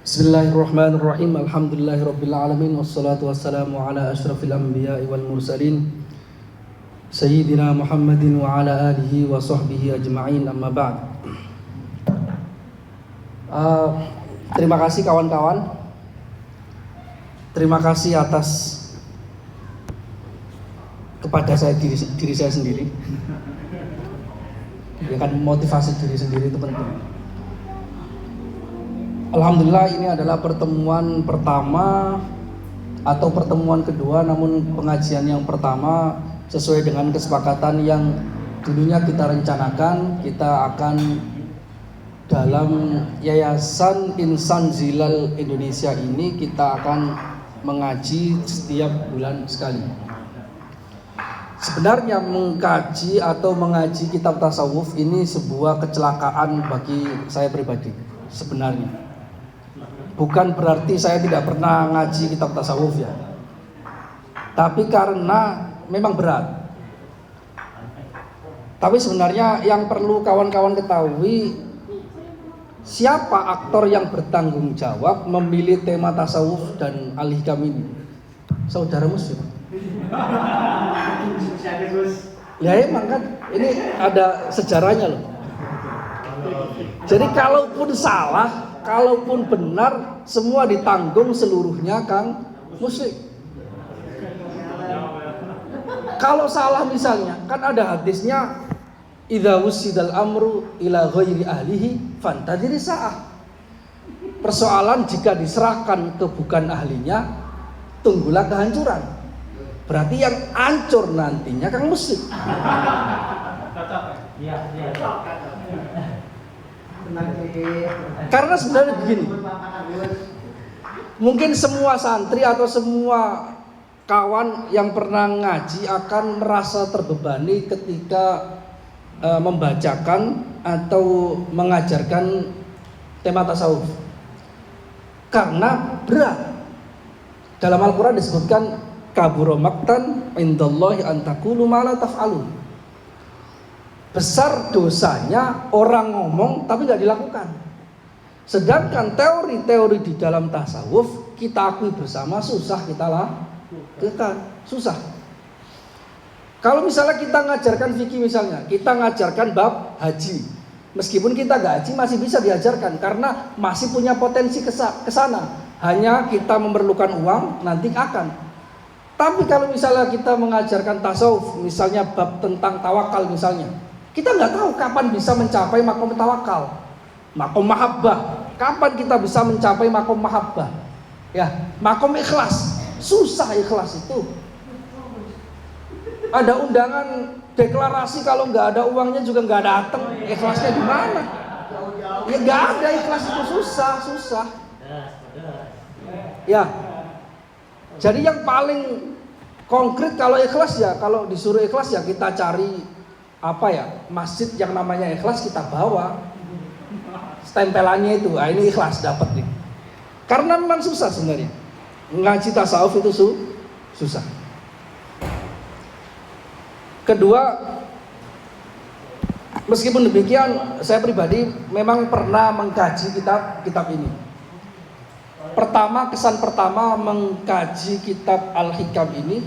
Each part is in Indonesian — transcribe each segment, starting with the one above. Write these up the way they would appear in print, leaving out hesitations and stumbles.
Bismillahirrahmanirrahim. Alhamdulillahirabbil alamin wassalatu wassalamu ala asyrafil anbiya'i wal mursalin sayyidina Muhammadin wa ala alihi wa sahbihi ajma'in, amma ba'd. Terima kasih kawan-kawan. Terima kasih atas kepada saya diri saya sendiri. Ya kan, motivasi diri sendiri itu penting. Alhamdulillah, ini adalah pertemuan pertama atau pertemuan kedua, namun pengajian yang pertama sesuai dengan kesepakatan yang dulunya kita rencanakan. Kita akan dalam Yayasan Insan Zilal Indonesia ini kita akan mengaji setiap bulan sekali. Sebenarnya mengkaji atau mengaji kitab tasawuf ini sebuah kecelakaan bagi saya pribadi sebenarnya. Bukan berarti saya tidak pernah ngaji kitab tasawuf ya, tapi karena memang berat. Tapi sebenarnya yang perlu kawan-kawan ketahui, siapa aktor yang bertanggung jawab memilih tema tasawuf dan al-hikam ini? Saudara muslim. Ya emang kan, ini ada sejarahnya loh. Jadi kalaupun salah, kalaupun benar, semua ditanggung seluruhnya Kang Muslim. Kalau salah misalnya, kan ada hadisnya, idza wusidal amru ila ghairi ahlihi fantadhir sa'ah. Persoalan jika diserahkan ke bukan ahlinya, tunggulah kehancuran. Berarti yang hancur nantinya Kang Muslim. Karena sebenarnya begini, mungkin semua santri atau semua kawan yang pernah ngaji akan merasa terbebani ketika membacakan atau mengajarkan tema tasawuf, karena berat. Dalam Al-Quran disebutkan kabura maqtan indallahi an taqulu ma la taf'alun. Besar dosanya orang ngomong tapi nggak dilakukan. Sedangkan teori-teori di dalam tasawuf kita akui bersama susah kita susah. Kalau misalnya kita ngajarkan fikih, misalnya kita ngajarkan bab haji, meskipun kita nggak haji masih bisa diajarkan karena masih punya potensi ke sana. Hanya kita memerlukan uang, nanti akan. Tapi kalau misalnya kita mengajarkan tasawuf, misalnya bab tentang tawakal misalnya, kita nggak tahu kapan bisa mencapai makom tawakal, makom mahabbah. Kapan kita bisa mencapai makom mahabbah? Ya, makom ikhlas. Susah ikhlas itu. Ada undangan deklarasi, kalau nggak ada uangnya juga nggak datang. Ikhlasnya di mana? Ya nggak ada, ikhlas itu susah. Ya. Jadi yang paling konkret kalau ikhlas ya, kalau disuruh ikhlas ya kita cari masjid yang namanya ikhlas, kita bawa stempelannya itu, ini ikhlas dapat nih. Karena memang susah sebenarnya ngaji tasawuf itu susah. Kedua, meskipun demikian saya pribadi memang pernah mengkaji kitab ini. Kesan pertama mengkaji kitab Al-Hikam ini,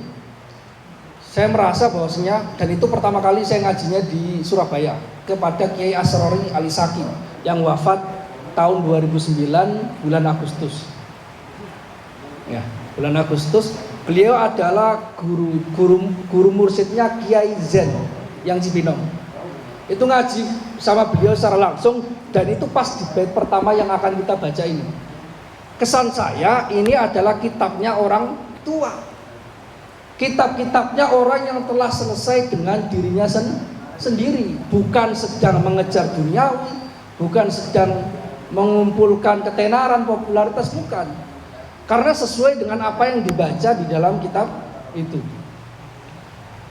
saya merasa bahwasanya, dan itu pertama kali saya ngajinya di Surabaya kepada Kiai Asrori Alisaki yang wafat tahun 2009 bulan Agustus. Ya, bulan Agustus. Beliau adalah guru mursyidnya Kiai Zen yang Cibinong. Itu ngaji sama beliau secara langsung, dan itu pas di bait pertama yang akan kita baca ini. Kesan saya, ini adalah kitabnya orang tua. Kitab-kitabnya orang yang telah selesai dengan dirinya sendiri, bukan sedang mengejar duniawi, bukan sedang mengumpulkan ketenaran, popularitas, bukan. Karena sesuai dengan apa yang dibaca di dalam kitab itu.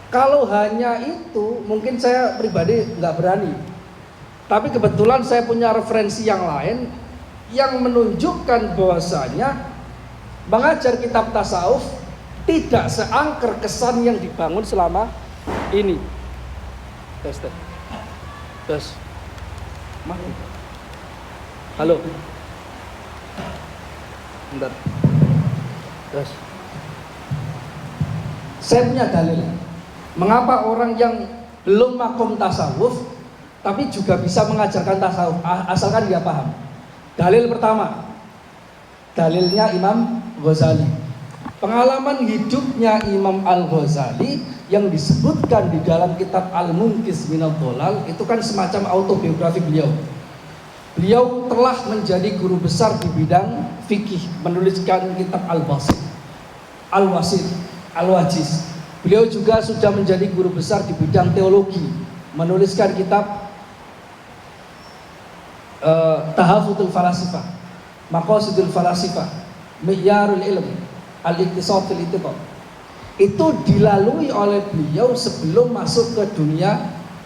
Kalau hanya itu, mungkin saya pribadi nggak berani. Tapi kebetulan saya punya referensi yang lain yang menunjukkan bahwasanya mengajar kitab tasawuf tidak seangker kesan yang dibangun selama ini. Tes. Halo. Bentar. Terus. Saya punya dalil. Mengapa orang yang belum makom tasawuf tapi juga bisa mengajarkan tasawuf asalkan dia paham. Dalil pertama, dalilnya Imam Ghazali. Pengalaman hidupnya Imam Al-Ghazali yang disebutkan di dalam kitab Al-Munqidh Minadh Dhalal itu kan semacam autobiografi beliau. Beliau telah menjadi guru besar di bidang fikih, menuliskan kitab Al-Basit, Al-Wasit, Al-Wajiz. Beliau juga sudah menjadi guru besar di bidang teologi, menuliskan kitab Tahafudul Falasifah, Maqasidul Falasifah, Mi'yarul Ilm, Al-Iqtisad fil Ittiba. Itu dilalui oleh beliau sebelum masuk ke dunia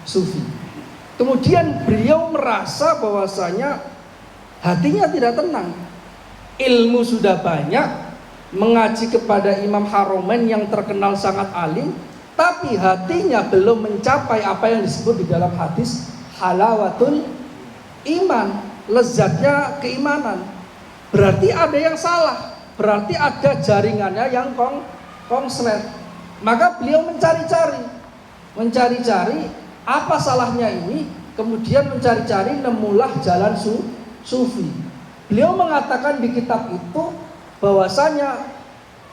sufi. Kemudian beliau merasa bahwasanya hatinya tidak tenang. Ilmu sudah banyak, mengaji kepada Imam Haromen yang terkenal sangat alim, tapi hatinya belum mencapai apa yang disebut di dalam hadis halawatul iman, lezatnya keimanan. Berarti ada yang salah, berarti ada jaringannya yang konslet. Maka beliau mencari-cari apa salahnya ini, kemudian mencari-cari nemulah jalan sufi. Beliau mengatakan di kitab itu bahwasanya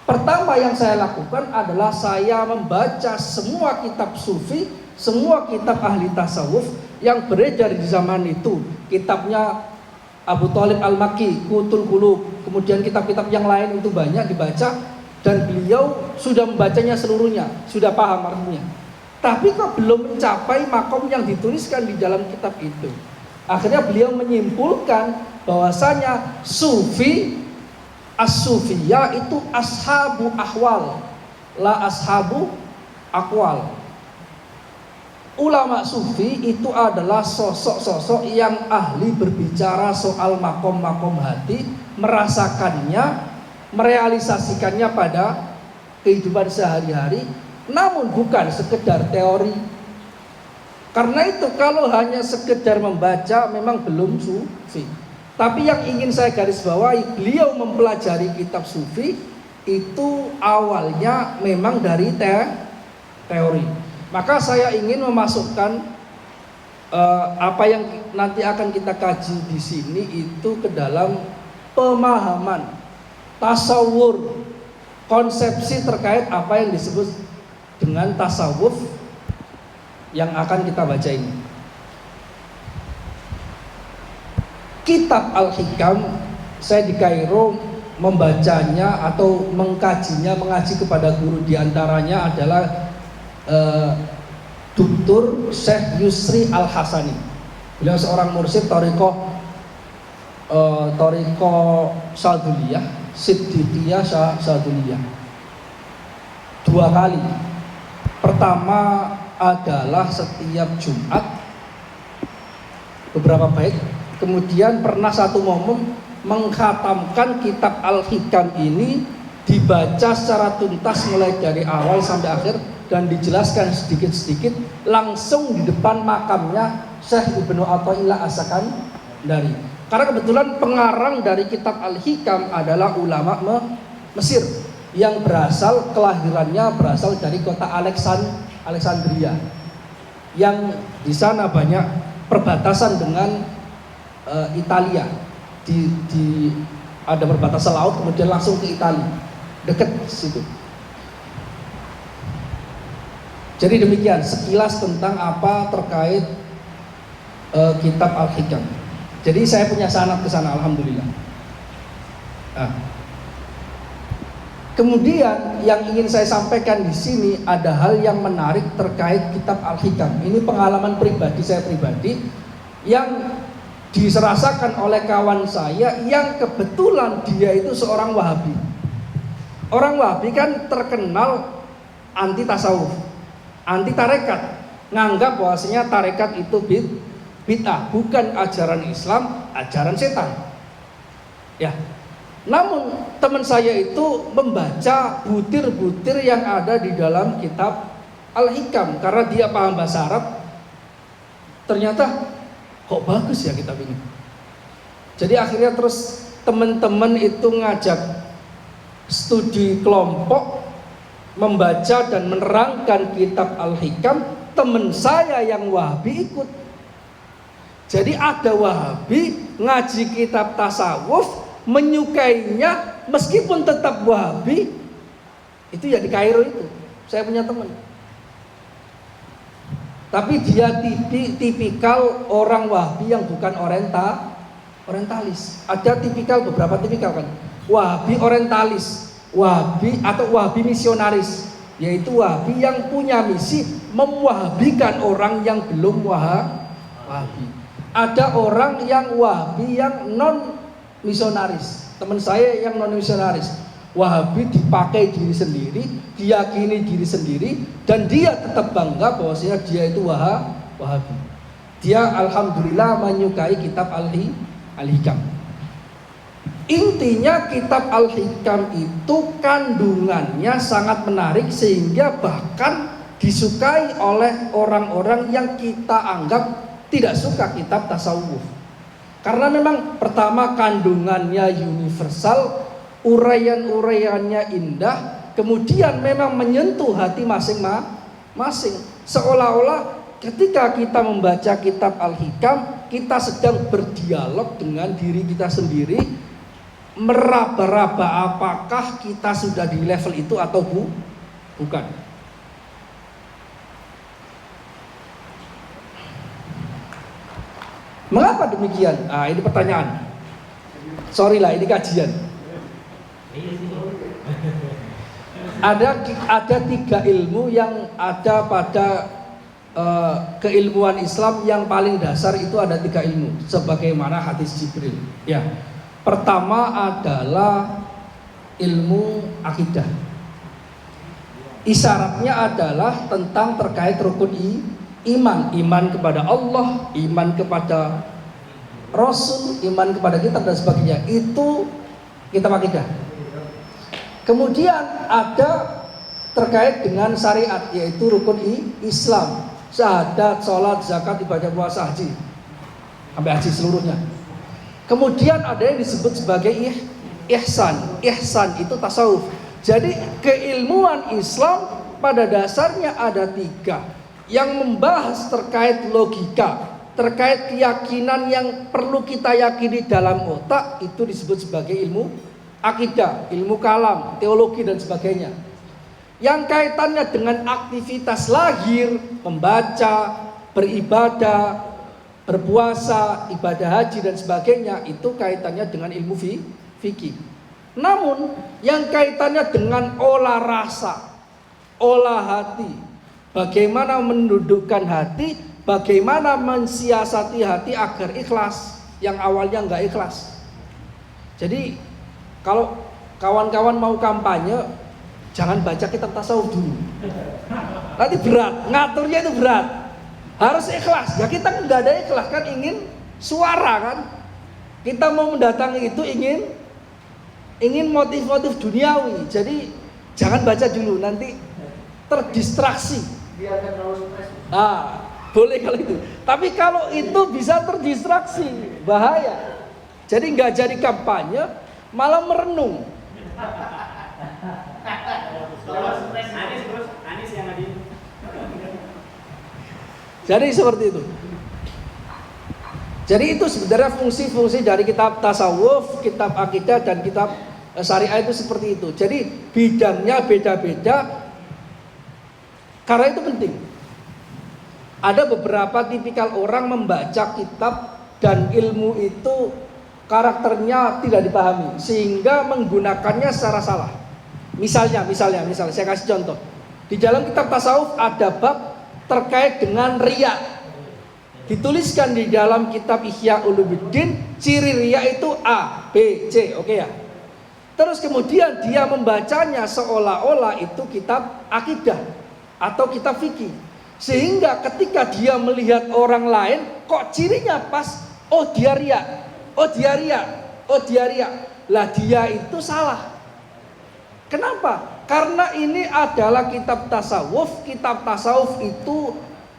pertama yang saya lakukan adalah saya membaca semua kitab sufi, semua kitab ahli tasawuf yang beredar di zaman itu. Kitabnya Abu Thalib Al-Makki, Qutul Qulub, kemudian kitab-kitab yang lain itu banyak dibaca, dan beliau sudah membacanya seluruhnya, sudah paham artinya. Tapi kok belum mencapai makom yang dituliskan di dalam kitab itu. Akhirnya beliau menyimpulkan bahwasanya sufi, as-sufiyah itu ashabu ahwal, la ashabu akwal. Ulama sufi itu adalah sosok-sosok yang ahli berbicara soal makom-makom hati, merasakannya, merealisasikannya pada kehidupan sehari-hari, namun bukan sekedar teori. Karena itu kalau hanya sekedar membaca memang belum sufi. Tapi yang ingin saya garis bawahi, beliau mempelajari kitab sufi itu awalnya memang dari teori. Maka saya ingin memasukkan apa yang nanti akan kita kaji di sini itu ke dalam pemahaman, tasawur, konsepsi terkait apa yang disebut dengan tasawuf yang akan kita baca ini. Kitab Al-Hikam, saya di Kairo membacanya atau mengkajinya, mengaji kepada guru diantaranya adalah Dr. Syekh Yusri Al-Hasani. Beliau seorang mursyid Thariqah Syadzuliyah, Siddiqiyah Syadzuliyah. 2 kali. Pertama adalah setiap Jumat beberapa bait. Kemudian pernah satu momen mengkhatamkan kitab Al-Hikam ini, dibaca secara tuntas mulai dari awal sampai akhir dan dijelaskan sedikit-sedikit langsung di depan makamnya Syekh Ibnu Athaillah As-Sakandari. Karena kebetulan pengarang dari kitab Al-Hikam adalah ulama Mesir yang kelahirannya berasal dari kota Alexandria, yang di sana banyak perbatasan dengan Italia. Ada perbatasan laut, kemudian langsung ke Italia, dekat situ. Jadi demikian sekilas tentang apa terkait kitab Al-Hikam. Jadi saya punya sanad ke sana, alhamdulillah. Nah, kemudian yang ingin saya sampaikan di sini ada hal yang menarik terkait kitab Al-Hikam. Ini pengalaman pribadi saya yang diserasakan oleh kawan saya yang kebetulan dia itu seorang Wahabi. Orang Wahabi kan terkenal anti tasawuf, anti tarekat, nganggap bahwasanya tarekat itu bid'ah, bukan ajaran Islam, ajaran setan. Ya. Namun teman saya itu membaca butir-butir yang ada di dalam kitab Al-Hikam karena dia paham bahasa Arab. Ternyata kok bagus ya kitab ini. Jadi akhirnya terus teman-teman itu ngajak studi kelompok, membaca dan menerangkan kitab Al-Hikam, teman saya yang Wahabi ikut. Jadi ada Wahabi ngaji kitab tasawuf, menyukainya meskipun tetap Wahabi. Itu ya di Kairo itu. Saya punya teman. Tapi dia tipikal orang Wahabi yang bukan orientalis. Ada beberapa tipikal kan. Wahabi orientalis, Wahabi atau Wahabi misionaris, yaitu Wahabi yang punya misi memwahabikan orang yang belum Wahabi. Ada orang yang Wahabi yang non misionaris. Teman saya yang non misionaris, Wahabi dipakai diri sendiri, diyakini diri sendiri, dan dia tetap bangga bahwasanya dia itu Wahabi. Dia alhamdulillah menyukai kitab Al-Hikam. Intinya kitab Al-Hikam itu kandungannya sangat menarik sehingga bahkan disukai oleh orang-orang yang kita anggap tidak suka kitab tasawuf. Karena memang pertama kandungannya universal, uraian-uraiannya indah, kemudian memang menyentuh hati masing-masing. Seolah-olah ketika kita membaca kitab Al-Hikam, kita sedang berdialog dengan diri kita sendiri, meraba-raba apakah kita sudah di level itu atau bukan. Mengapa demikian? Nah, ini pertanyaan. Sorry lah, ini kajian. Ada 3 ilmu yang ada pada keilmuan Islam yang paling dasar. Itu ada 3 ilmu sebagaimana hadis Jibril. Ya, pertama adalah ilmu akidah. Isyaratnya adalah tentang terkait rukun iman kepada Allah, iman kepada Rasul, iman kepada kitab dan sebagainya. Itu kitab akidah. Kemudian ada terkait dengan syariat, yaitu rukun Islam, syahadat, sholat, zakat, ibadah, puasa, haji, sampai haji seluruhnya. Kemudian ada yang disebut sebagai ihsan. Ihsan itu tasawuf. Jadi keilmuan Islam pada dasarnya ada 3 yang membahas terkait logika, terkait keyakinan yang perlu kita yakini dalam otak. Itu disebut sebagai ilmu akidah, ilmu kalam, teologi dan sebagainya. Yang kaitannya dengan aktivitas lahir, membaca, beribadah, berpuasa, ibadah haji dan sebagainya, itu kaitannya dengan ilmu fikih. Namun yang kaitannya dengan olah rasa, olah hati, bagaimana mendudukkan hati, bagaimana mensiasati hati agar ikhlas, yang awalnya enggak ikhlas. Jadi kalau kawan-kawan mau kampanye, jangan baca kitab tasawuf dulu. Nanti berat, ngaturnya itu berat. Harus ikhlas. Ya kita enggak ada ikhlas kan, ingin suara kan. Kita mau mendatangi itu ingin motif-motif duniawi. Jadi jangan baca dulu, nanti terdistraksi. Boleh kalau itu. Tapi kalau itu bisa terdistraksi, bahaya. Jadi nggak jadi kampanye, malah merenung. Jadi seperti itu. Jadi itu sebenarnya fungsi-fungsi dari kitab tasawuf, kitab akidah dan kitab syariah itu seperti itu. Jadi bidangnya beda-beda. Karena itu penting. Ada beberapa tipikal orang membaca kitab dan ilmu itu karakternya tidak dipahami sehingga menggunakannya secara salah. Misalnya saya kasih contoh. Di dalam kitab tasawuf ada bab terkait dengan riya. Dituliskan di dalam kitab Ihya Ulumuddin, ciri riya itu A, B, C, oke ya. Terus kemudian dia membacanya seolah-olah itu kitab akidah atau kitab fikih. Sehingga ketika dia melihat orang lain, kok cirinya pas, oh dia riya, oh dia riya, oh dia riya. Lah dia itu salah. Kenapa? Karena ini adalah kitab tasawuf. Kitab tasawuf itu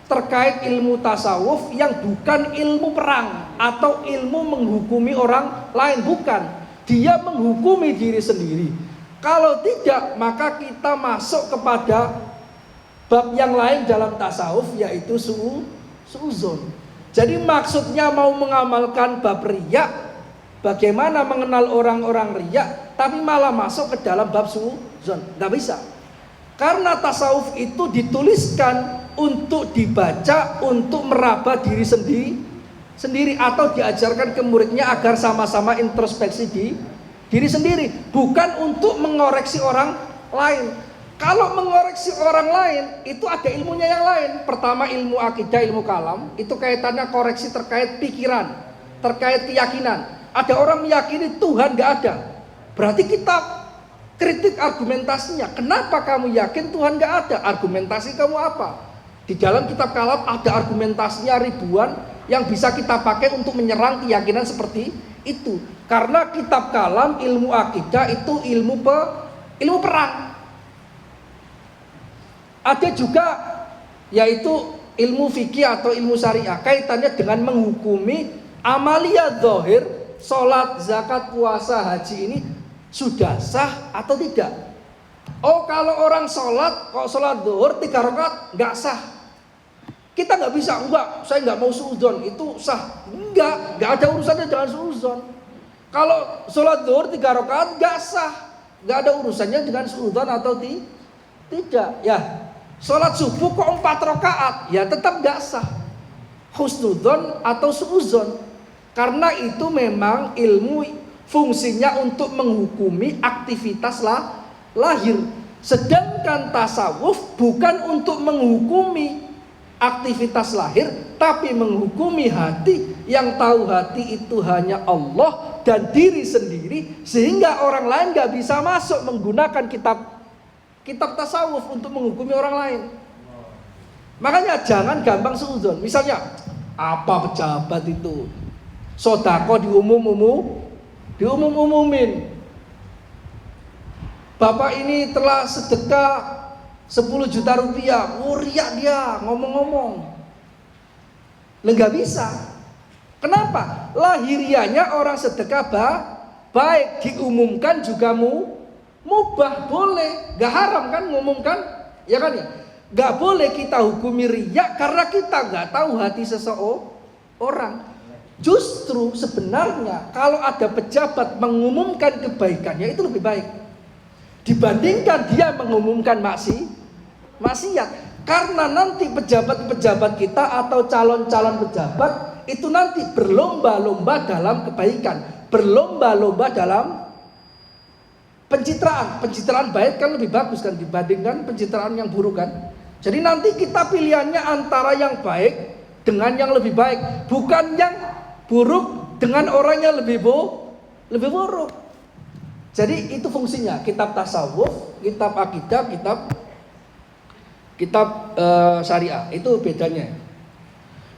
terkait ilmu tasawuf yang bukan ilmu perang atau ilmu menghukumi orang lain, bukan. dia menghukumi diri sendiri. Kalau tidak, maka kita masuk kepada bab yang lain dalam tasawuf, yaitu su'uzon. Jadi maksudnya mau mengamalkan bab riya, bagaimana mengenal orang-orang riya, tapi malah masuk ke dalam bab su'uzon. Nggak bisa. Karena tasawuf itu dituliskan untuk dibaca, untuk meraba diri sendiri atau diajarkan ke muridnya agar sama-sama introspeksi diri sendiri, bukan untuk mengoreksi orang lain. Kalau mengoreksi orang lain itu ada ilmunya yang lain. Pertama ilmu akidah, ilmu kalam, itu kaitannya koreksi terkait pikiran, terkait keyakinan. Ada orang meyakini Tuhan gak ada, berarti kita kritik argumentasinya. Kenapa kamu yakin Tuhan gak ada? Argumentasi kamu apa? Di dalam kitab kalam ada argumentasinya ribuan yang bisa kita pakai untuk menyerang keyakinan seperti itu. Karena kitab kalam, ilmu akidah itu ilmu perang. Ada juga yaitu ilmu fikih atau ilmu syariah, kaitannya dengan menghukumi amalia zahir, sholat, zakat, puasa, haji ini sudah sah atau tidak. Oh, kalau orang sholat, kok sholat zuhur 3 rakaat nggak sah, kita nggak bisa, enggak, saya nggak mau suudzon, itu sah. Nggak ada urusannya dengan suudzon. Kalau sholat zuhur 3 rakaat nggak sah, nggak ada urusannya dengan suudzon atau tidak. Ya, sholat subuh kok 4 rakaat, ya tetap nggak sah, husnudzon atau suudzon. Karena itu memang ilmu fungsinya untuk menghukumi aktivitas lahir. Sedangkan tasawuf bukan untuk menghukumi aktivitas lahir, tapi menghukumi hati. Yang tahu hati itu hanya Allah dan diri sendiri, sehingga orang lain gak bisa masuk menggunakan kitab tasawuf untuk menghukumi orang lain. Makanya jangan gampang suudzon. Misalnya, apa pejabat itu sodako diumum-umumin, bapak ini telah sedekah 10 juta rupiah, riak dia ngomong-ngomong. Nggak bisa. Kenapa? Lahirianya orang sedekah baik, diumumkan juga mubah, boleh, nggak haram kan ngumumkan, ya kan ya? Nggak boleh kita hukumi riak karena kita nggak tahu hati seseorang. Justru sebenarnya kalau ada pejabat mengumumkan kebaikannya itu lebih baik dibandingkan dia mengumumkan maksiat. Karena nanti pejabat-pejabat kita atau calon-calon pejabat itu nanti berlomba-lomba dalam kebaikan, berlomba-lomba dalam pencitraan baik kan lebih bagus kan dibandingkan pencitraan yang buruk kan. Jadi nanti kita pilihannya antara yang baik dengan yang lebih baik, bukan yang buruk dengan orang yang lebih buruk. Jadi itu fungsinya kitab tasawuf, kitab akidah, kitab syariah, itu bedanya.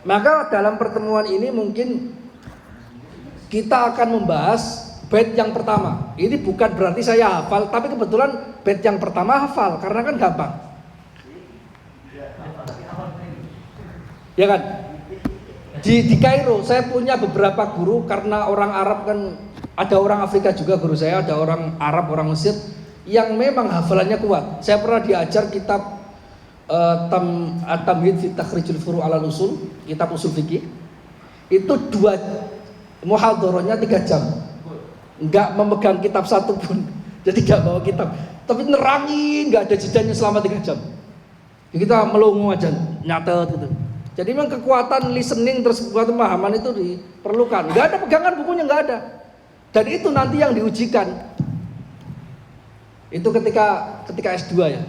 Maka dalam pertemuan ini mungkin kita akan membahas bait yang pertama. Ini bukan berarti saya hafal, tapi kebetulan bait yang pertama hafal karena kan gampang. Ya kan? Di Kairo saya punya beberapa guru, karena orang Arab kan, ada orang Afrika juga guru saya, ada orang Arab, orang Mesir yang memang hafalannya kuat. Saya pernah diajar kitab At-Tamhid fi Takhrijul Furu' 'alal Usul, kitab usul fikih. Itu 2 muhadharahnya 3 jam. Enggak memegang kitab satu pun. Jadi enggak bawa kitab, tapi nerangin, enggak ada jedanya selama 3 jam. Kita melongo aja, nyatet gitu. Jadi memang kekuatan listening terus kekuatan pemahaman itu diperlukan. Enggak ada pegangan bukunya, enggak ada. Dan itu nanti yang diujikan. Itu ketika S2 ya.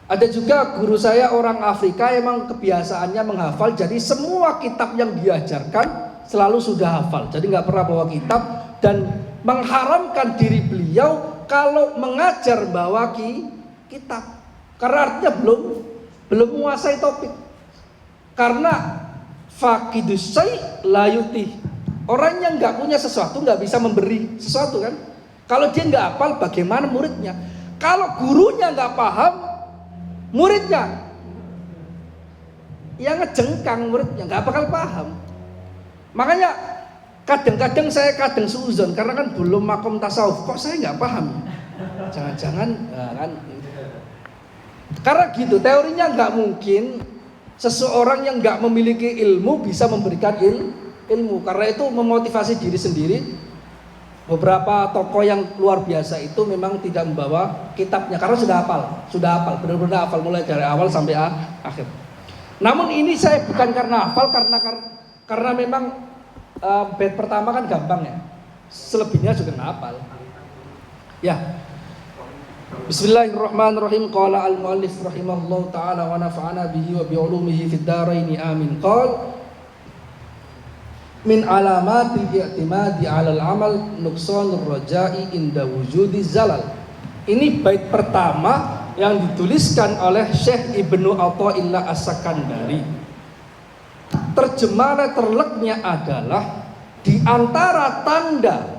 Ada juga guru saya orang Afrika, emang kebiasaannya menghafal. Jadi semua kitab yang diajarkan selalu sudah hafal. Jadi nggak pernah bawa kitab, dan mengharamkan diri beliau kalau mengajar bawa kitab. Karena artinya belum menguasai topik. Karena faqidus syai' la yuti. Orang yang nggak punya sesuatu nggak bisa memberi sesuatu kan. Kalau dia nggak hafal, bagaimana muridnya? Kalau gurunya nggak paham, muridnya yang ngejengkang, muridnya nggak bakal paham. Makanya Kadang-kadang saya suuzon karena kan belum makom tasawuf, kok saya nggak paham. Jangan-jangan kan? Karena gitu, teorinya nggak mungkin seseorang yang nggak memiliki ilmu bisa memberikan ilmu. Karena itu memotivasi diri sendiri. Beberapa tokoh yang luar biasa itu memang tidak membawa kitabnya karena sudah hafal, benar-benar hafal mulai dari awal sampai akhir. Namun ini saya bukan karena hafal, karena memang bait pertama kan gampang ya, selebihnya juga nggak hafal. Ya. Bismillahirrahmanirrahim. Qala al-muallif rahimahullahu taala wa nafa'ana bihi wa bi ulumihi fid dharain amin. Qala min alamatil i'timadi 'alal amal nuqsanur raja'i inda wujudi zalal. Ini bait pertama yang dituliskan oleh Syekh Ibnu Athaillah As-Sakandari. Terjemah letterleknya adalah di antara tanda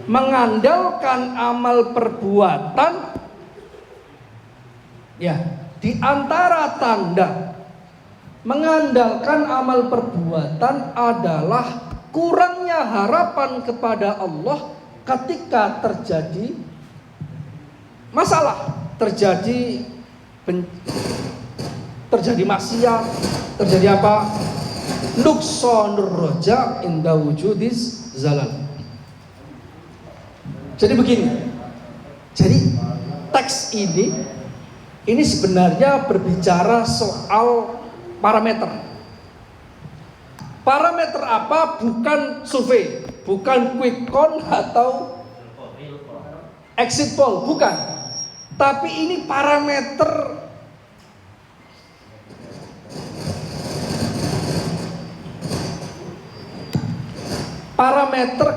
mengandalkan amal perbuatan, ya, di antara tanda mengandalkan amal perbuatan adalah kurangnya harapan kepada Allah ketika terjadi masalah, terjadi maksiat, terjadi apa? Nuqsanur raja inda wujudis zalal. Jadi begini. Jadi teks ini sebenarnya berbicara soal parameter. Parameter apa? Bukan survei, bukan quick count atau exit poll, bukan. Tapi ini parameter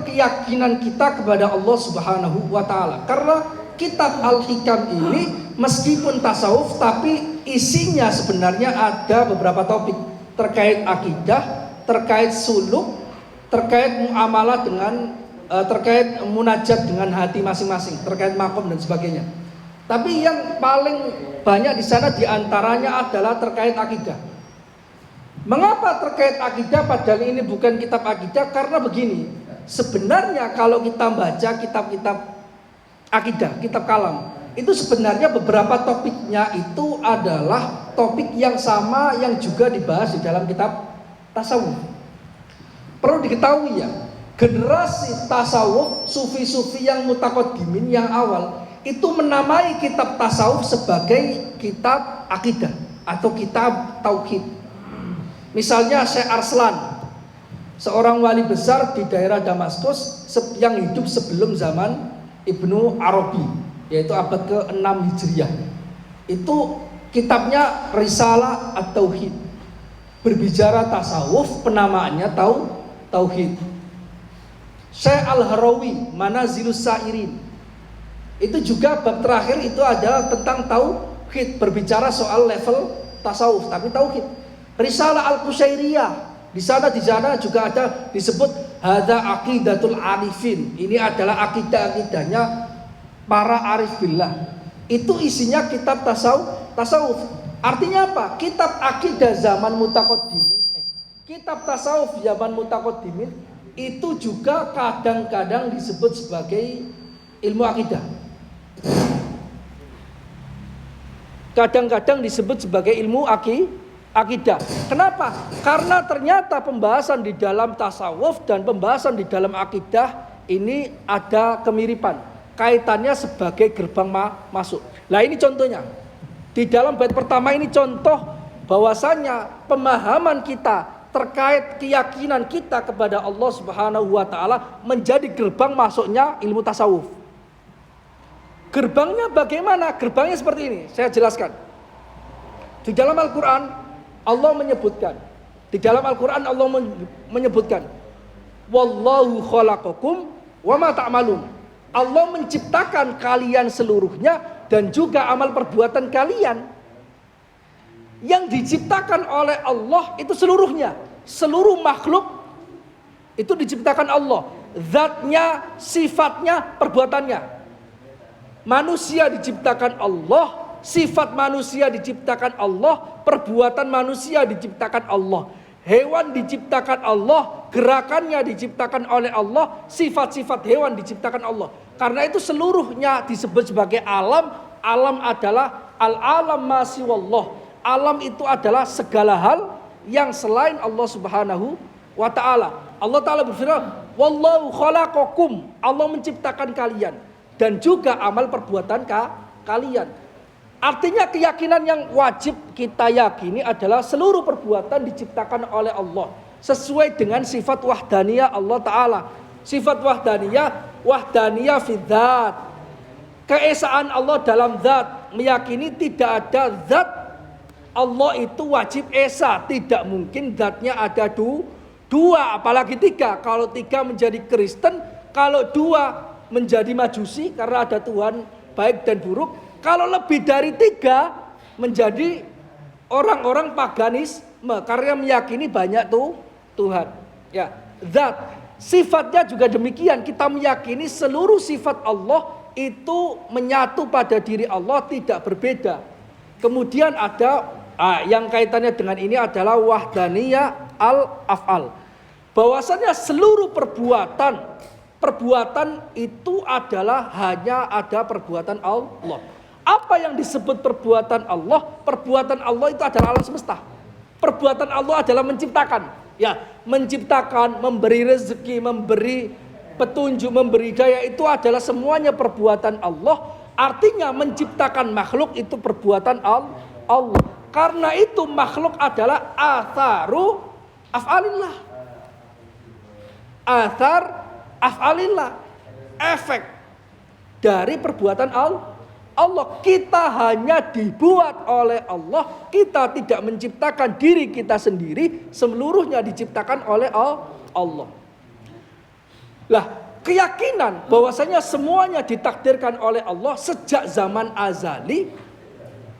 keyakinan kita kepada Allah Subhanahu wa taala. Karena kitab Al-Hikam ini meskipun tasawuf tapi isinya sebenarnya ada beberapa topik terkait akidah, terkait suluk, terkait muamalah dengan terkait munajat dengan hati masing-masing, terkait makom dan sebagainya. Tapi yang paling banyak di sana diantaranya adalah terkait akidah. Mengapa terkait akidah padahal ini bukan kitab akidah? Karena begini, sebenarnya kalau kita baca kitab-kitab akidah, kitab kalam, itu sebenarnya beberapa topiknya itu adalah topik yang sama yang juga dibahas di dalam kitab tasawuf. Perlu diketahui ya, generasi tasawuf, sufi-sufi yang mutaqaddimin yang awal itu menamai kitab tasawuf sebagai kitab akidah atau kitab tauhid. Misalnya Syekh Arslan, seorang wali besar di daerah Damaskus yang hidup sebelum zaman Ibnu Arabi, yaitu abad ke-6 Hijriah. Itu kitabnya Risalah At-Tauhid. Berbicara tasawuf, penamaannya tauhid. Syekh Al-Harawi, Manazilus Sa'irin. Itu juga bab terakhir itu adalah tentang tauhid, berbicara soal level tasawuf tapi tauhid. Risalah Al-Qusyairiyah, di sana juga ada disebut hadza aqidatul arifin. Ini adalah akidah-akidahnya para arif billah. Itu isinya kitab tasawuf. Artinya apa? Kitab akidah zaman mutaqaddimin, kitab tasawuf zaman mutaqaddimin itu juga kadang-kadang disebut sebagai ilmu akidah. Kadang-kadang disebut sebagai ilmu akidah. Kenapa? Karena ternyata pembahasan di dalam tasawuf dan pembahasan di dalam akidah ini ada kemiripan. Kaitannya sebagai gerbang masuk. Nah ini contohnya. Di dalam bait pertama ini contoh bahwasannya pemahaman kita terkait keyakinan kita kepada Allah Subhanahu wa taala menjadi gerbang masuknya ilmu tasawuf. Gerbangnya bagaimana? Gerbangnya seperti ini. Saya jelaskan. Di dalam Al-Qur'an Allah menyebutkan, wallahu khalaqakum wa ma ta'malun. Allah menciptakan kalian seluruhnya dan juga amal perbuatan kalian. Yang diciptakan oleh Allah itu seluruhnya, seluruh makhluk itu diciptakan Allah. Zatnya, sifatnya, perbuatannya. Manusia diciptakan Allah, sifat manusia diciptakan Allah, perbuatan manusia diciptakan Allah. hewan diciptakan Allah, gerakannya diciptakan oleh Allah, sifat-sifat hewan diciptakan Allah. Karena itu seluruhnya disebut sebagai alam. Alam adalah al-alam ma siwallah. Alam itu adalah segala hal yang selain Allah Subhanahu wa ta'ala. Allah ta'ala berfirman, wallahu khalaqakum. Allah menciptakan kalian dan juga amal perbuatan kalian. Artinya keyakinan yang wajib kita yakini adalah seluruh perbuatan diciptakan oleh Allah sesuai dengan sifat wahdaniyah Allah Ta'ala. Sifat wahdaniyah fi dzat. Keesaan Allah dalam zat, meyakini tidak ada zat Allah itu wajib esa. Tidak mungkin zatnya ada dua, apalagi tiga. Kalau tiga menjadi Kristen, kalau dua menjadi Majusi karena ada Tuhan baik dan buruk. Kalau lebih dari tiga menjadi orang-orang paganisme karena meyakini banyak Tuhan. Ya, zat, sifatnya juga demikian. Kita meyakini seluruh sifat Allah itu menyatu pada diri Allah, tidak berbeda. Kemudian ada yang kaitannya dengan ini adalah wahdaniyah al-af'al. Bahwasanya seluruh perbuatan itu adalah hanya ada perbuatan Allah. Apa yang disebut perbuatan Allah? Perbuatan Allah itu adalah alam semesta. Perbuatan Allah adalah menciptakan. Ya, menciptakan, memberi rezeki, memberi petunjuk, memberi daya, itu adalah semuanya perbuatan Allah. Artinya menciptakan makhluk itu perbuatan Allah. Karena itu makhluk adalah atharu af'alillah. Athar af'alillah. Efek dari perbuatan Allah. Kita hanya dibuat oleh Allah. Kita tidak menciptakan diri kita sendiri. Seluruhnya diciptakan oleh Allah. Lah, keyakinan bahwasanya semuanya ditakdirkan oleh Allah sejak zaman azali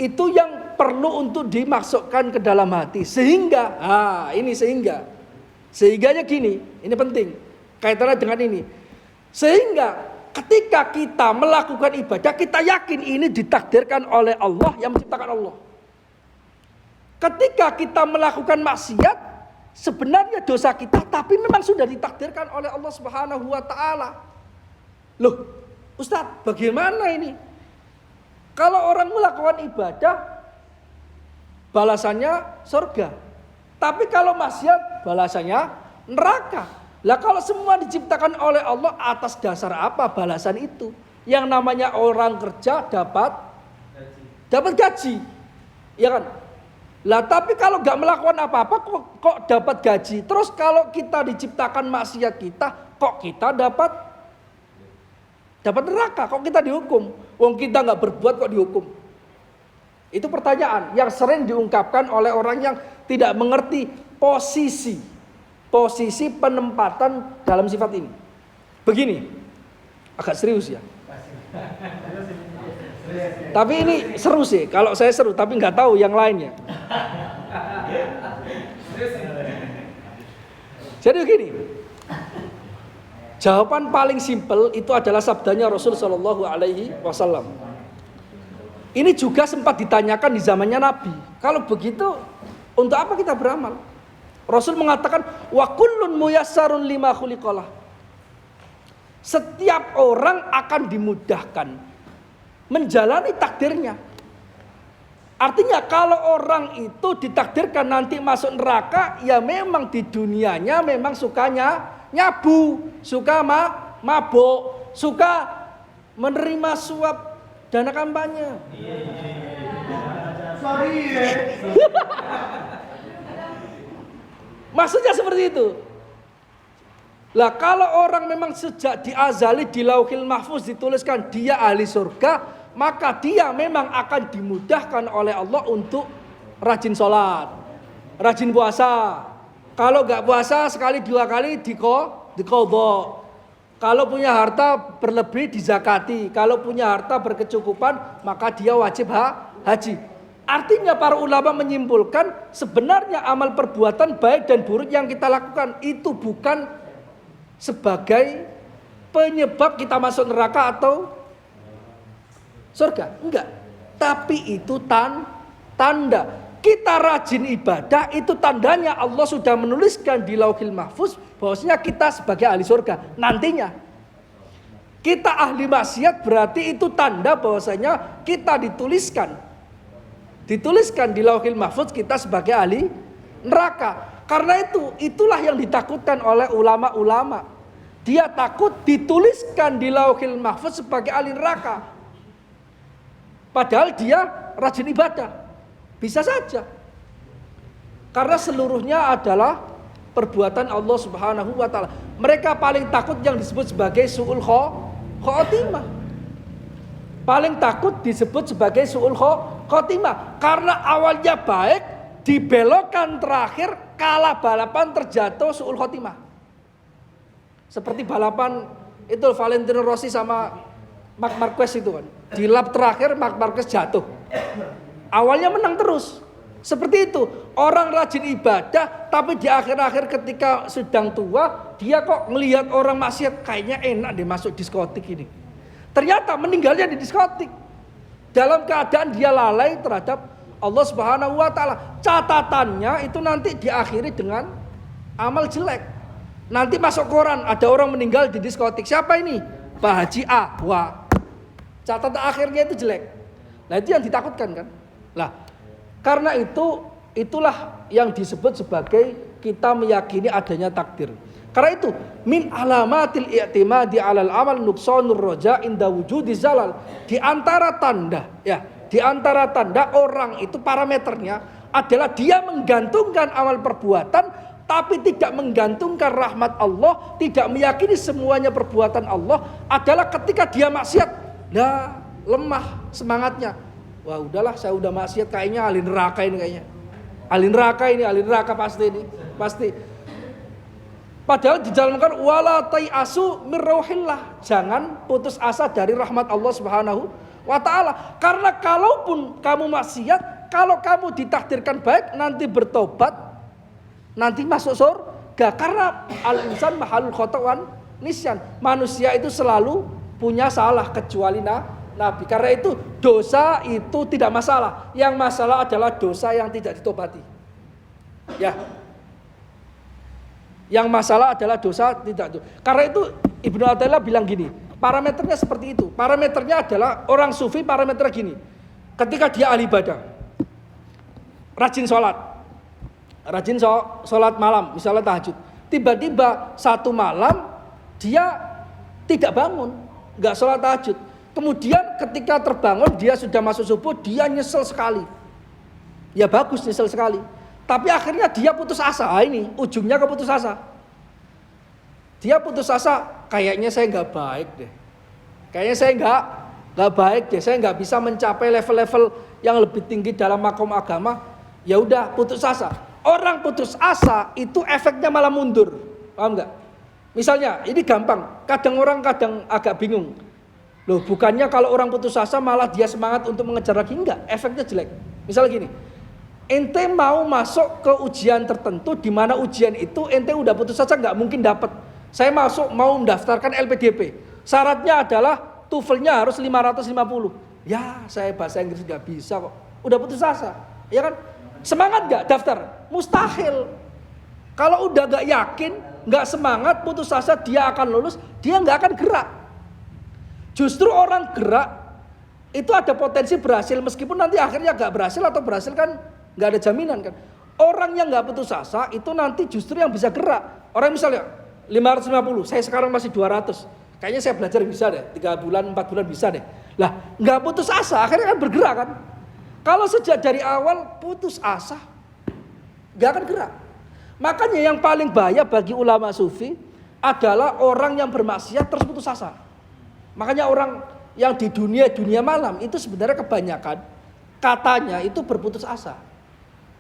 itu yang perlu untuk dimasukkan ke dalam hati. Sehingganya gini, ini penting kaitannya dengan ini. Sehingga ketika kita melakukan ibadah, kita yakin ini ditakdirkan oleh Allah yang menciptakan Allah. Ketika kita melakukan maksiat, sebenarnya dosa kita, tapi memang sudah ditakdirkan oleh Allah Subhanahu wa ta'ala. Loh, Ustadz, bagaimana ini? Kalau orang melakukan ibadah, balasannya surga. Tapi kalau maksiat, balasannya neraka. Lah kalau semua diciptakan oleh Allah, atas dasar apa balasan itu? Yang namanya orang kerja dapat gaji. Ya kan? Lah tapi kalau gak melakukan apa-apa kok dapat gaji. Terus kalau kita diciptakan maksiat kita, kok kita dapat neraka? Kok kita dihukum? Wong kita gak berbuat kok dihukum? Itu pertanyaan yang sering diungkapkan oleh orang yang tidak mengerti posisi penempatan dalam sifat ini. Begini, agak serius ya. Tapi ini seru sih. Kalau saya seru, tapi nggak tahu yang lainnya. Jadi begini, jawaban paling simpel itu adalah sabdanya Rasul Shallallahu Alaihi Wasallam. Ini juga sempat ditanyakan di zamannya Nabi. Kalau begitu, untuk apa kita beramal? Rasul mengatakan, wa kullun muyassarun lima khuliqalah. Setiap orang akan dimudahkan menjalani takdirnya. Artinya kalau orang itu ditakdirkan nanti masuk neraka, ya memang di dunianya memang sukanya nyabu, suka mabuk, suka menerima suap dana kampanye. Sorry ya. Maksudnya seperti itu. Lah kalau orang memang sejak di azali di Lauhil Mahfuz dituliskan dia ahli surga, maka dia memang akan dimudahkan oleh Allah untuk rajin sholat, rajin puasa. Kalau gak puasa sekali dua kali diqadha. Kalau punya harta berlebih dizakati. Kalau punya harta berkecukupan maka dia wajib haji. Artinya para ulama menyimpulkan sebenarnya amal perbuatan baik dan buruk yang kita lakukan itu bukan sebagai penyebab kita masuk neraka atau surga. Enggak. Tapi itu tanda. kita rajin ibadah itu tandanya Allah sudah menuliskan di Lauhil Mahfuz bahwasanya kita sebagai ahli surga nantinya. Kita ahli maksiat berarti itu tanda bahwasanya kita dituliskan di Lauhil Mahfuz kita sebagai ahli neraka. Karena itulah yang ditakutkan oleh ulama-ulama. Dia takut dituliskan di Lauhil Mahfuz sebagai ahli neraka. Padahal dia rajin ibadah. Bisa saja. Karena seluruhnya adalah perbuatan Allah Subhanahu wa taala. Mereka paling takut yang disebut sebagai su'ul khotimah. Paling takut disebut sebagai su'ul khotimah. Karena awalnya baik, dibelokkan terakhir, kalah balapan terjatuh su'ul khotimah. Seperti balapan itu Valentino Rossi sama Marc Marquez itu kan. Di lap terakhir Marc Marquez jatuh. Awalnya menang terus. Seperti itu. Orang rajin ibadah tapi di akhir-akhir ketika sedang tua, dia kok melihat orang maksiat kayaknya enak deh masuk diskotik ini. Ternyata meninggalnya di diskotik. Dalam keadaan dia lalai terhadap Allah Subhanahu wa taala. Catatannya itu nanti diakhiri dengan amal jelek. Nanti masuk koran ada orang meninggal di diskotik. Siapa ini? Pak Haji A. Wah. Catatan akhirnya itu jelek. Nah, itu yang ditakutkan kan? Lah, karena itulah yang disebut sebagai kita meyakini adanya takdir. Karena itu min alamatil i'timadi 'alal amal nuqsanur raja inda wujudi zalal. Di antara tanda orang itu parameternya adalah dia menggantungkan amal perbuatan tapi tidak menggantungkan rahmat Allah, tidak meyakini semuanya perbuatan Allah adalah ketika dia maksiat. Nah, lemah semangatnya. Wah, udahlah, saya udah maksiat kayaknya ahli neraka ini kayaknya. Ahli neraka pasti ini, pasti. Padahal dijalankan wala tai'asu mir rauhillah. Jangan putus asa dari rahmat Allah Subhanahu wa taala. Karena kalaupun kamu maksiat, kalau kamu ditakdirkan baik nanti bertobat, nanti masuk surga. Karena al-insan mahalul khotawan nisyan. Manusia itu selalu punya salah kecuali Nabi. Karena itu dosa itu tidak masalah. Yang masalah adalah dosa yang tidak ditobati. Ya. Yang masalah adalah dosa tidak. Karena itu Ibnu Athaillah bilang gini, parameternya seperti itu. Parameternya adalah orang sufi parameternya gini. Ketika dia ahli ibadah, rajin sholat malam, misalnya tahajud. Tiba-tiba satu malam dia tidak bangun, nggak sholat tahajud. Kemudian ketika terbangun dia sudah masuk subuh, dia nyesel sekali. Ya bagus nyesel sekali. Tapi akhirnya dia putus asa. Ini ujungnya ke putus asa. Dia putus asa, kayaknya saya nggak baik deh. Kayaknya saya nggak baik deh. Saya nggak bisa mencapai level-level yang lebih tinggi dalam makom agama. Ya udah putus asa. Orang putus asa itu efeknya malah mundur. Paham nggak? Misalnya ini gampang. Kadang orang agak bingung. Loh, bukannya kalau orang putus asa malah dia semangat untuk mengejar lagi? Enggak, efeknya jelek. Misalnya gini, ente mau masuk ke ujian tertentu di mana ujian itu ente udah putus asa nggak mungkin dapat. Saya mau mendaftarkan LPDP. Syaratnya adalah TOEFL-nya harus 550. Ya, saya bahasa Inggris nggak bisa kok. Udah putus asa, ya kan? Semangat nggak daftar? Mustahil. Kalau udah nggak yakin, nggak semangat, putus asa dia akan lulus, dia nggak akan gerak. Justru orang gerak itu ada potensi berhasil meskipun nanti akhirnya nggak berhasil atau berhasil kan nggak ada jaminan kan. Orang yang nggak putus asa itu nanti justru yang bisa gerak. Orang misalnya 550, saya sekarang masih 200. Kayaknya saya belajar bisa deh, 3 bulan, 4 bulan bisa deh. Lah, nggak putus asa, akhirnya kan bergerak kan. Kalau sejak dari awal putus asa, nggak akan gerak. Makanya yang paling bahaya bagi ulama sufi adalah orang yang bermaksiat terus putus asa. Makanya orang yang di dunia malam itu sebenarnya kebanyakan katanya itu berputus asa.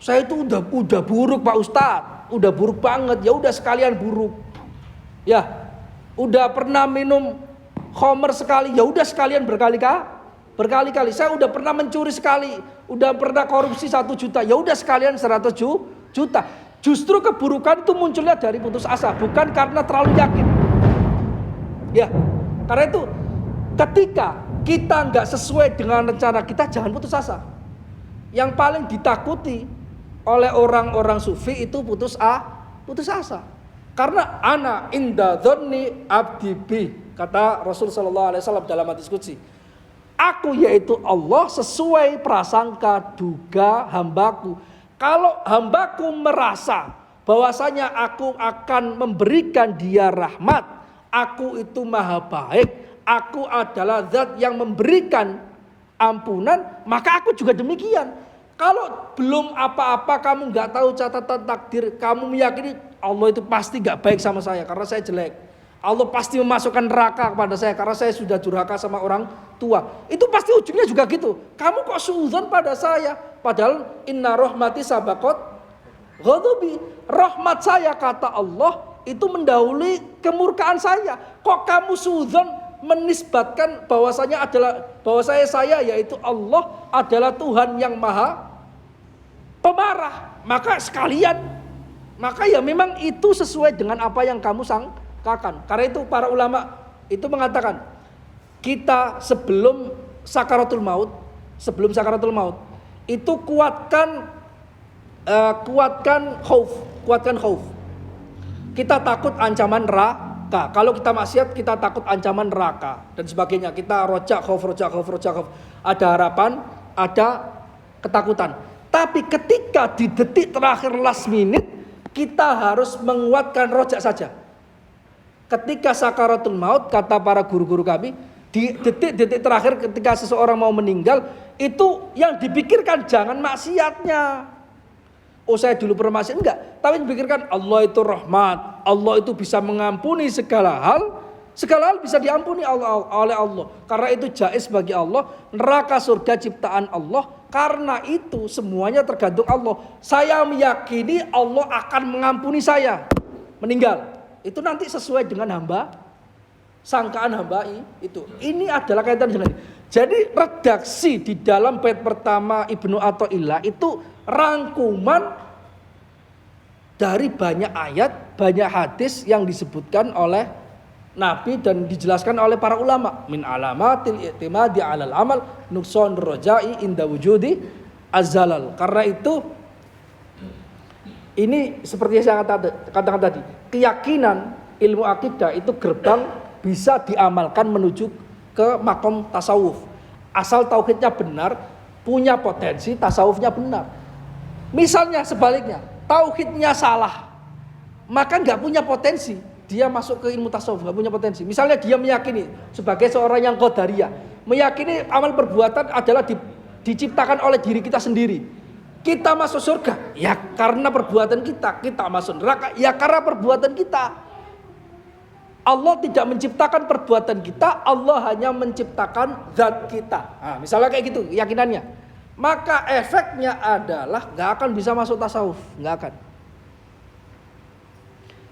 Saya itu udah buruk Pak Ustadz, udah buruk banget, ya udah sekalian buruk. Ya, udah pernah minum khamr sekali, ya udah sekalian berkali-kali. Saya udah pernah mencuri sekali, udah pernah korupsi 1 juta, ya udah sekalian 100 juta. Justru keburukan itu munculnya dari putus asa, bukan karena terlalu yakin. Ya, karena itu ketika kita nggak sesuai dengan rencana kita, jangan putus asa. Yang paling ditakuti oleh orang-orang sufi itu putus asa. Karena ana inda dzanni abdi bi, kata Rasul sallallahu alaihi wasallam dalam hadis qudsi. Aku yaitu Allah sesuai prasangka duga hambaku. Kalau hambaku merasa bahwasanya aku akan memberikan dia rahmat, aku itu maha baik, aku adalah zat yang memberikan ampunan, maka aku juga demikian. Kalau belum apa-apa kamu nggak tahu catatan takdir, kamu meyakini Allah itu pasti nggak baik sama saya karena saya jelek. Allah pasti memasukkan neraka kepada saya karena saya sudah durhaka sama orang tua. Itu pasti ujungnya juga gitu. Kamu kok suudzon pada saya? Padahal inna rahmati sabaqat ghadabi. Rahmat saya kata Allah itu mendahului kemurkaan saya. Kok kamu suudzon menisbatkan bahwasanya saya yaitu Allah adalah Tuhan yang maha pemarah. Maka ya memang itu sesuai dengan apa yang kamu sangkakan. Karena itu para ulama itu mengatakan kita sebelum sakaratul maut itu kuatkan khauf. Kita takut ancaman neraka. Kalau kita maksiat kita takut ancaman neraka dan sebagainya. Kita rojak khauf. Ada harapan, ada ketakutan. Tapi ketika di detik terakhir last minute, kita harus menguatkan rojak saja. Ketika sakaratul maut, kata para guru-guru kami, di detik-detik terakhir ketika seseorang mau meninggal, itu yang dipikirkan jangan maksiatnya. Oh saya dulu pernah maksiat, enggak. Tapi dipikirkan Allah itu rahmat, Allah itu bisa mengampuni segala hal bisa diampuni oleh Allah. Karena itu jaiz bagi Allah, neraka surga ciptaan Allah. Karena itu semuanya tergantung Allah. Saya meyakini Allah akan mengampuni saya meninggal. Itu nanti sesuai dengan sangkaan hamba itu. Ini adalah kaitan dengan ini. Jadi redaksi di dalam bait pertama Ibnu Athaillah itu rangkuman dari banyak ayat, banyak hadis yang disebutkan oleh Nabi dan dijelaskan oleh para ulama. Min alamatil i'timadi 'alal amal nuqsan roja'i inda wujudi azalal. Karena itu ini seperti yang saya katakan tadi, keyakinan ilmu akidah itu gerbang bisa diamalkan menuju ke makom tasawuf. Asal tauhidnya benar, punya potensi, tasawufnya benar. Misalnya sebaliknya, tauhidnya salah, maka nggak punya potensi. Dia masuk ke ilmu tasawuf, nggak punya potensi. Misalnya dia meyakini sebagai seorang yang qadariyah, meyakini amal perbuatan adalah diciptakan oleh diri kita sendiri. Kita masuk surga, ya karena perbuatan kita. Kita masuk neraka, ya karena perbuatan kita. Allah tidak menciptakan perbuatan kita, Allah hanya menciptakan zat kita. Nah, misalnya kayak gitu keyakinannya. Maka efeknya adalah nggak akan bisa masuk tasawuf, nggak akan.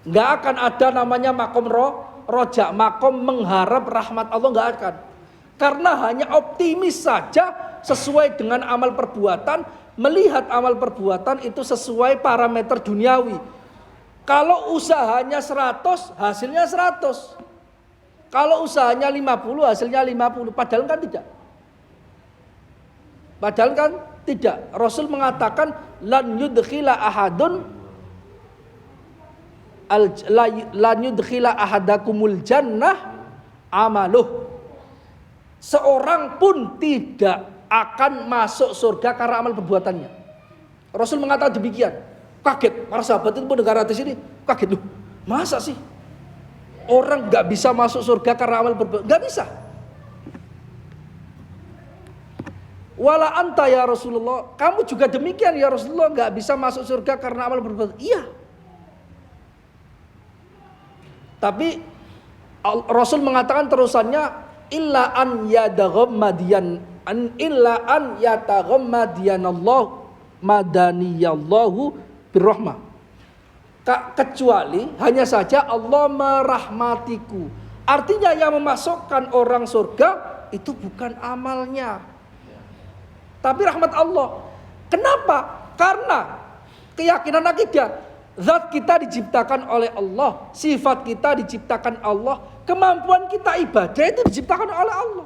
Nggak akan ada namanya makom rojak, makom mengharap rahmat Allah, nggak akan. Karena hanya optimis saja sesuai dengan amal perbuatan, melihat amal perbuatan itu sesuai parameter duniawi. Kalau usahanya 100, hasilnya 100. Kalau usahanya 50, hasilnya 50. Padahal kan tidak. Rasul mengatakan lan yudkhila ahadun lan yudkhila ahadakumul jannah amaluh. Seorang pun tidak akan masuk surga karena amal perbuatannya. Rasul mengatakan demikian. Kaget, para sahabat itu mendengar hadis ini kaget, loh, masa sih orang nggak bisa masuk surga karena amal perbuatan? Nggak bisa. Wala anta ya Rasulullah, kamu juga demikian ya Rasulullah, nggak bisa masuk surga karena amal perbuatan? Iya. Tapi Rasul mengatakan terusannya illa an yataghammadiyanallahu madaniyallahu birrahmah. Kecuali hanya saja Allah merahmatiku. Artinya yang memasukkan orang surga itu bukan amalnya, tapi rahmat Allah. Kenapa? Karena keyakinan akidah, zat kita diciptakan oleh Allah, sifat kita diciptakan Allah, kemampuan kita ibadah itu diciptakan oleh Allah.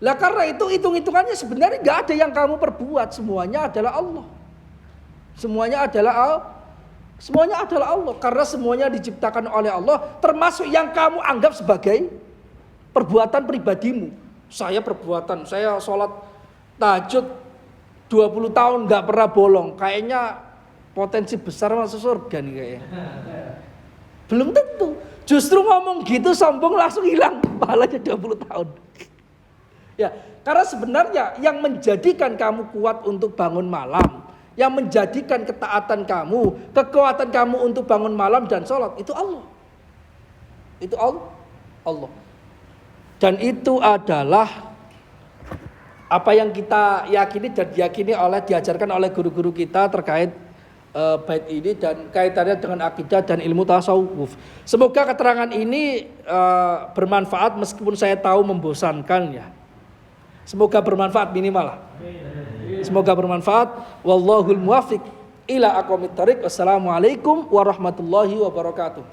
Lah karena itu hitung-hitungannya sebenarnya nggak ada yang kamu perbuat, semuanya adalah Allah. Semuanya adalah Allah karena semuanya diciptakan oleh Allah, termasuk yang kamu anggap sebagai perbuatan pribadimu. Saya sholat tahajud 20 tahun nggak pernah bolong, kayaknya potensi besar masuk surga nih kayaknya. Belum tentu. Justru ngomong gitu sombong langsung hilang pahalanya 20 tahun. Ya, karena sebenarnya yang menjadikan kamu kuat untuk bangun malam, yang menjadikan ketaatan kamu, kekuatan kamu untuk bangun malam dan sholat, itu Allah. Itu Allah. Dan itu adalah apa yang kita yakini dan diajarkan oleh guru-guru kita terkait bait ini dan kaitannya dengan akidah dan ilmu tasawuf. Semoga keterangan ini bermanfaat meskipun saya tahu membosankan ya. Semoga bermanfaat minimal lah. Semoga bermanfaat. Wallahul muwaffiq ila aqwamit thoriq. Wassalamualaikum warahmatullahi wabarakatuh.